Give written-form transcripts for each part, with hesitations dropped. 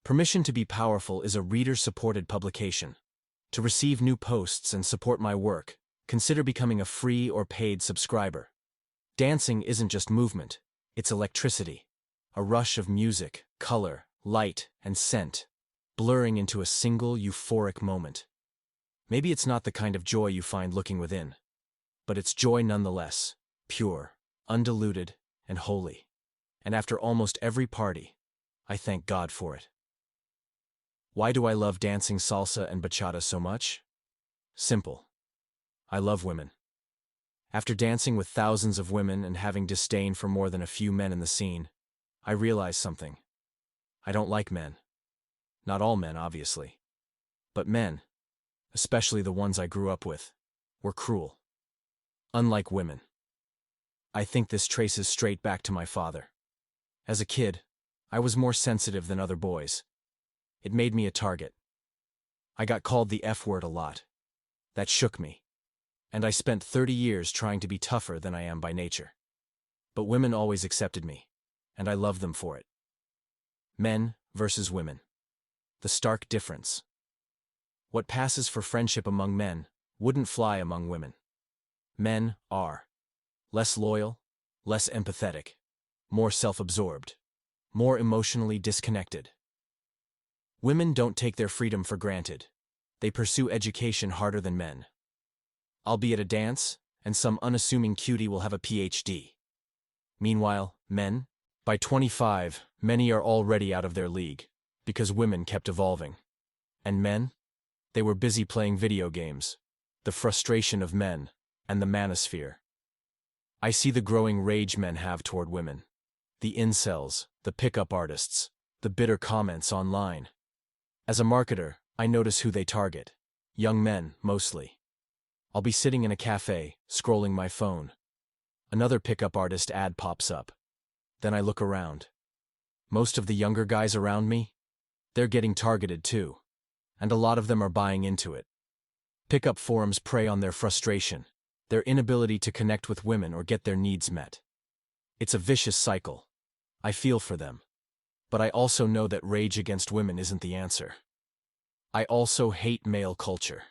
Permission to be Powerful is a reader-supported publication. To receive new posts and support my work, consider becoming a free or paid subscriber. Dancing isn't just movement, it's electricity. A rush of music, color, light, and scent, blurring into a single euphoric moment. Maybe it's not the kind of joy you find looking within, but it's joy nonetheless, pure, undiluted, and holy. And after almost every party, I thank God for it. Why do I love dancing salsa and bachata so much? Simple. I love women. After dancing with thousands of women and having disdain for more than a few men in the scene, I realized something. I don't like men. Not all men, obviously. But men, especially the ones I grew up with, were cruel. Unlike women. I think this traces straight back to my father. As a kid, I was more sensitive than other boys. It made me a target. I got called the F word a lot. That shook me. And I spent 30 years trying to be tougher than I am by nature. But women always accepted me, and I loved them for it. Men versus women. The stark difference. What passes for friendship among men wouldn't fly among women. Men are less loyal, less empathetic, more self-absorbed, more emotionally disconnected. Women don't take their freedom for granted. They pursue education harder than men. I'll be at a dance, and some unassuming cutie will have a PhD. Meanwhile, men, by 25, many are already out of their league, because women kept evolving. And men? They were busy playing video games. The frustration of men, and the manosphere. I see the growing rage men have toward women. The incels, the pickup artists, the bitter comments online. As a marketer, I notice who they target. Young men, mostly. I'll be sitting in a cafe, scrolling my phone. Another pickup artist ad pops up. Then I look around. Most of the younger guys around me? They're getting targeted too. And a lot of them are buying into it. Pickup forums prey on their frustration, their inability to connect with women or get their needs met. It's a vicious cycle. I feel for them. But I also know that rage against women isn't the answer. I also hate male culture.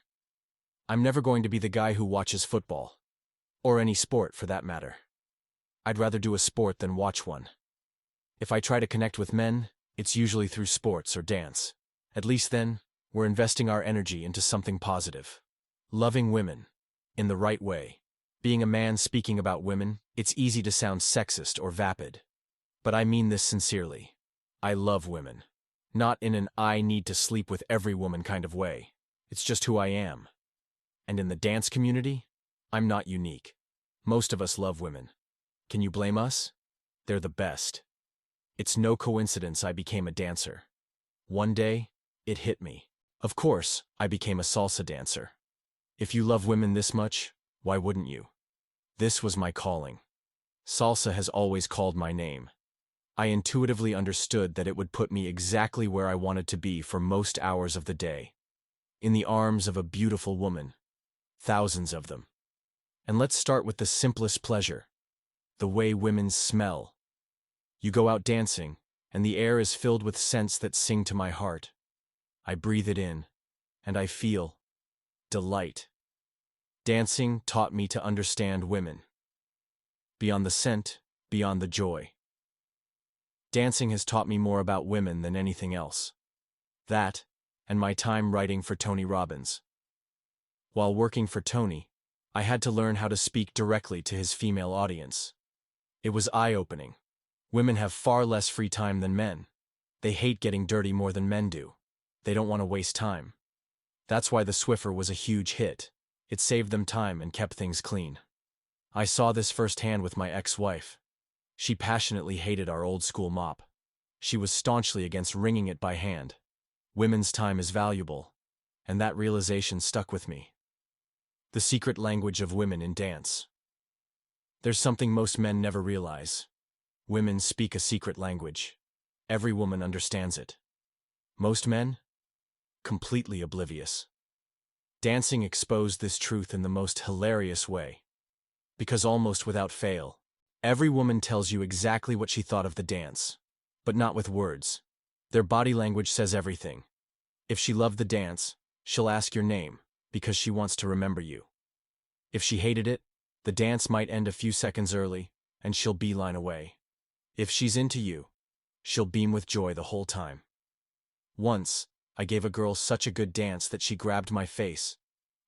I'm never going to be the guy who watches football. Or any sport, for that matter. I'd rather do a sport than watch one. If I try to connect with men, it's usually through sports or dance. At least then, we're investing our energy into something positive. Loving women. In the right way. Being a man speaking about women, it's easy to sound sexist or vapid. But I mean this sincerely. I love women. Not in an I need to sleep with every woman kind of way. It's just who I am. And in the dance community, I'm not unique. Most of us love women. Can you blame us? They're the best. It's no coincidence I became a dancer. One day, it hit me. Of course, I became a salsa dancer. If you love women this much, why wouldn't you? This was my calling. Salsa has always called my name. I intuitively understood that it would put me exactly where I wanted to be for most hours of the day. In the arms of a beautiful woman. Thousands of them. And let's start with the simplest pleasure. The way women smell. You go out dancing, and the air is filled with scents that sing to my heart. I breathe it in, and I feel delight. Dancing taught me to understand women. Beyond the scent, beyond the joy. Dancing has taught me more about women than anything else. That, and my time writing for Tony Robbins. While working for Tony, I had to learn how to speak directly to his female audience. It was eye-opening. Women have far less free time than men. They hate getting dirty more than men do. They don't want to waste time. That's why the Swiffer was a huge hit. It saved them time and kept things clean. I saw this firsthand with my ex-wife. She passionately hated our old-school mop. She was staunchly against wringing it by hand. Women's time is valuable, and that realization stuck with me. The secret language of women in dance. There's something most men never realize. Women speak a secret language. Every woman understands it. Most men? Completely oblivious. Dancing exposed this truth in the most hilarious way. Because almost without fail, every woman tells you exactly what she thought of the dance. But not with words. Their body language says everything. If she loved the dance, she'll ask your name, because she wants to remember you. If she hated it, the dance might end a few seconds early, and she'll beeline away. If she's into you, she'll beam with joy the whole time. Once, I gave a girl such a good dance that she grabbed my face,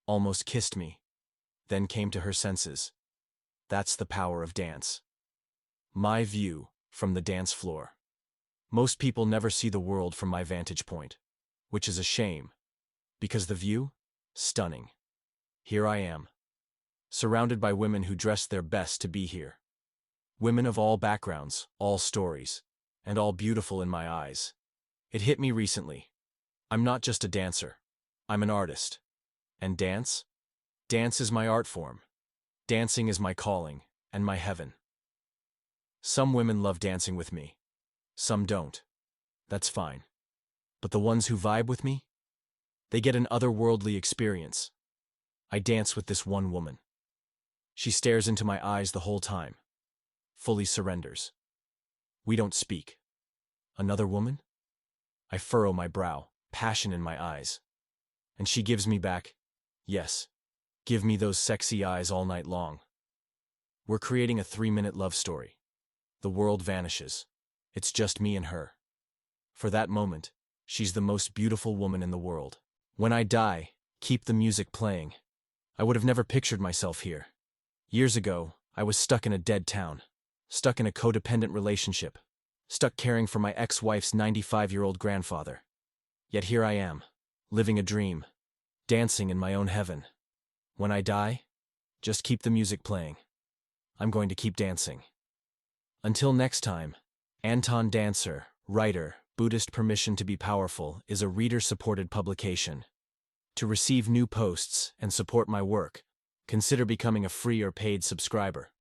almost kissed me, then came to her senses. That's the power of dance. My view from the dance floor. Most people never see the world from my vantage point, which is a shame, because the view? Stunning. Here I am, surrounded by women who dress their best to be here. Women of all backgrounds, all stories, and all beautiful in my eyes. It hit me recently. I'm not just a dancer. I'm an artist. And dance? Dance is my art form. Dancing is my calling, and my heaven. Some women love dancing with me. Some don't. That's fine. But the ones who vibe with me? They get an otherworldly experience. I dance with this one woman. She stares into my eyes the whole time. Fully surrenders. We don't speak. Another woman? I furrow my brow, passion in my eyes. And she gives me back, yes, give me those sexy eyes all night long. We're creating a 3-minute love story. The world vanishes. It's just me and her. For that moment, she's the most beautiful woman in the world. When I die, keep the music playing. I would have never pictured myself here. Years ago, I was stuck in a dead town. Stuck in a codependent relationship. Stuck caring for my ex-wife's 95-year-old grandfather. Yet here I am, living a dream, dancing in my own heaven. When I die, just keep the music playing. I'm going to keep dancing. Until next time, Anton Dancer, writer, Buddhist Permission to be Powerful is a reader-supported publication. To receive new posts and support my work, consider becoming a free or paid subscriber.